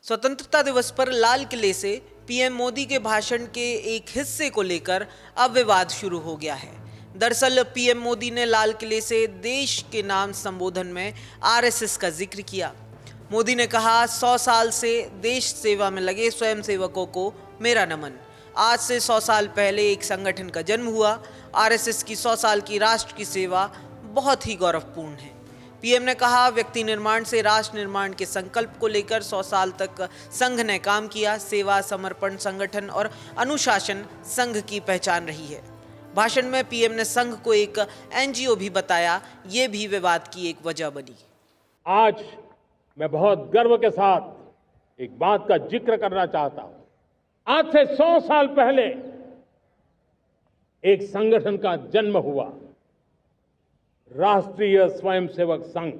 स्वतंत्रता दिवस पर लाल किले से पीएम मोदी के भाषण के एक हिस्से को लेकर अब विवाद शुरू हो गया है। दरअसल पीएम मोदी ने लाल किले से देश के नाम संबोधन में आरएसएस का जिक्र किया। मोदी ने कहा, 100 साल से देश सेवा में लगे स्वयंसेवकों को मेरा नमन। आज से 100 साल पहले एक संगठन का जन्म हुआ। आरएसएस की 100 साल की राष्ट्र की सेवा बहुत ही गौरवपूर्ण है। पीएम ने कहा, व्यक्ति निर्माण से राष्ट्र निर्माण के संकल्प को लेकर 100 साल तक संघ ने काम किया। सेवा, समर्पण, संगठन और अनुशासन संघ की पहचान रही है। भाषण में पीएम ने संघ को एक एनजीओ भी बताया। ये भी विवाद की एक वजह बनी। आज मैं बहुत गर्व के साथ एक बात का जिक्र करना चाहता हूं। आज से 100 साल पहले एक संगठन का जन्म हुआ, राष्ट्रीय स्वयंसेवक संघ।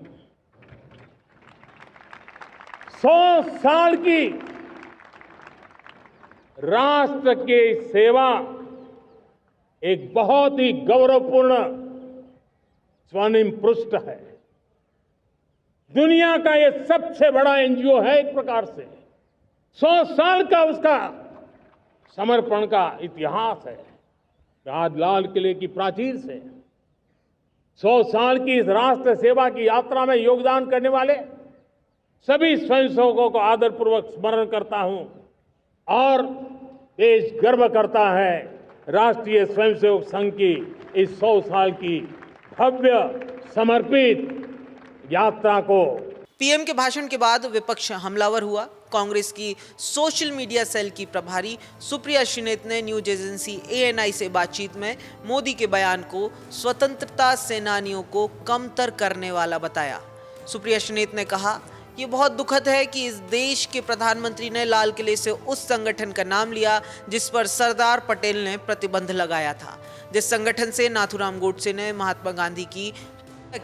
100 साल की राष्ट्र की सेवा एक बहुत ही गौरवपूर्ण स्वर्णिम पृष्ठ है। दुनिया का ये सबसे बड़ा एनजीओ है। एक प्रकार से 100 साल का उसका समर्पण का इतिहास है। आज लाल किले की प्राचीर से 100 साल की इस राष्ट्र सेवा की यात्रा में योगदान करने वाले सभी स्वयंसेवकों को आदरपूर्वक स्मरण करता हूं और देश गर्व करता है राष्ट्रीय स्वयंसेवक संघ की इस 100 साल की भव्य समर्पित यात्रा को। पीएम के भाषण के बाद विपक्ष हमलावर हुआ। कांग्रेस की सोशल मीडिया सेल की प्रभारी सुप्रिया श्रीनेत ने न्यूज एजेंसी ANI से बातचीत में मोदी के बयान को स्वतंत्रता सेनानियों को कमतर करने वाला बताया। सुप्रिया श्रीनेत ने कहा, ये बहुत दुखद है कि इस देश के प्रधानमंत्री ने लाल किले से उस संगठन का नाम लिया जिस पर सरदार पटेल ने प्रतिबंध लगाया था, जिस संगठन से नाथूराम गोडसे ने महात्मा गांधी की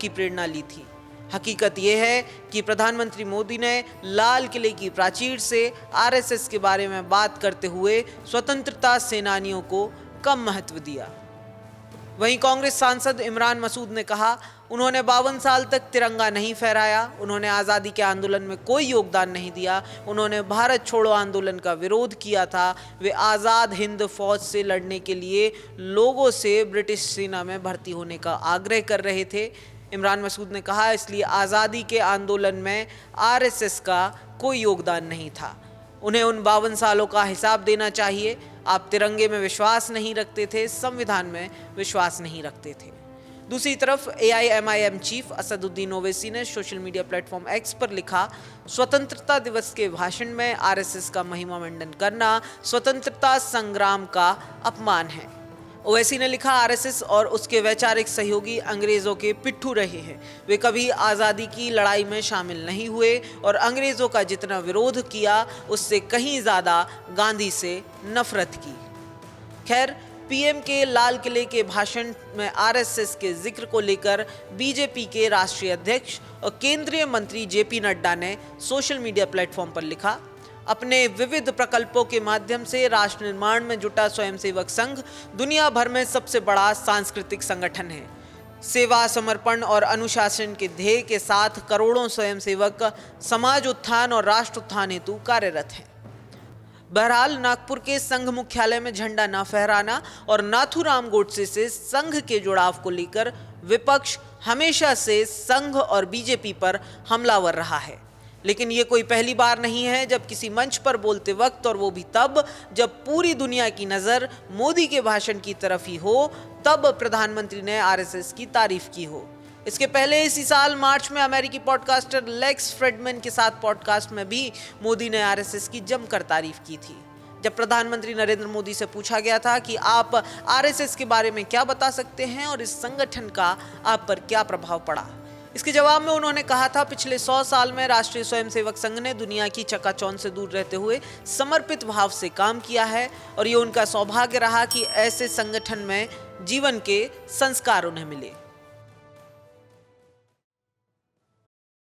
प्रेरणा ली थी। हकीकत यह है कि प्रधानमंत्री मोदी ने लाल किले की प्राचीर से आरएसएस के बारे में बात करते हुए स्वतंत्रता सेनानियों को कम महत्व दिया। वहीं कांग्रेस सांसद इमरान मसूद ने कहा, उन्होंने 52 साल तक तिरंगा नहीं फहराया, उन्होंने आज़ादी के आंदोलन में कोई योगदान नहीं दिया, उन्होंने भारत छोड़ो आंदोलन का विरोध किया था, वे आज़ाद हिंद फौज से लड़ने के लिए लोगों से ब्रिटिश सेना में भर्ती होने का आग्रह कर रहे थे। इमरान मसूद ने कहा, इसलिए आज़ादी के आंदोलन में आरएसएस का कोई योगदान नहीं था। उन्हें उन 52 सालों का हिसाब देना चाहिए। आप तिरंगे में विश्वास नहीं रखते थे, संविधान में विश्वास नहीं रखते थे। दूसरी तरफ AIMIM चीफ असदुद्दीन ओवैसी ने सोशल मीडिया प्लेटफॉर्म X पर लिखा, स्वतंत्रता दिवस के भाषण में आरएसएस का महिमा मंडन करना स्वतंत्रता संग्राम का अपमान है। ओवैसी ने लिखा, आरएसएस और उसके वैचारिक सहयोगी अंग्रेजों के पिट्ठू रहे हैं। वे कभी आज़ादी की लड़ाई में शामिल नहीं हुए और अंग्रेजों का जितना विरोध किया उससे कहीं ज़्यादा गांधी से नफरत की। खैर, पीएम के लाल किले के भाषण में आरएसएस के जिक्र को लेकर बीजेपी के राष्ट्रीय अध्यक्ष और केंद्रीय मंत्री JP नड्डा ने सोशल मीडिया प्लेटफॉर्म पर लिखा, अपने विविध प्रकल्पों के माध्यम से राष्ट्र निर्माण में जुटा स्वयंसेवक संघ दुनिया भर में सबसे बड़ा सांस्कृतिक संगठन है। सेवा, समर्पण और अनुशासन के ध्येय के साथ करोड़ों स्वयंसेवक समाज उत्थान और राष्ट्र उत्थान हेतु कार्यरत हैं। बहरहाल, नागपुर के संघ मुख्यालय में झंडा न फहराना और नाथूराम गोडसे से संघ के जुड़ाव को लेकर विपक्ष हमेशा से संघ और बीजेपी पर हमलावर रहा है। लेकिन ये कोई पहली बार नहीं है जब किसी मंच पर बोलते वक्त, और वो भी तब जब पूरी दुनिया की नज़र मोदी के भाषण की तरफ ही हो, तब प्रधानमंत्री ने आरएसएस की तारीफ की हो। इसके पहले इसी साल मार्च में अमेरिकी पॉडकास्टर लेक्स फ्रेडमैन के साथ पॉडकास्ट में भी मोदी ने आरएसएस की जमकर तारीफ की थी। जब प्रधानमंत्री नरेंद्र मोदी से पूछा गया था कि आप आरएसएस के बारे में क्या बता सकते हैं और इस संगठन का आप पर क्या प्रभाव पड़ा, इसके जवाब में उन्होंने कहा था, पिछले 100 साल में राष्ट्रीय स्वयंसेवक संघ ने दुनिया की चकाचौंध से दूर रहते हुए समर्पित भाव से काम किया है और ये उनका सौभाग्य रहा कि ऐसे संगठन में जीवन के संस्कार उन्हें मिले।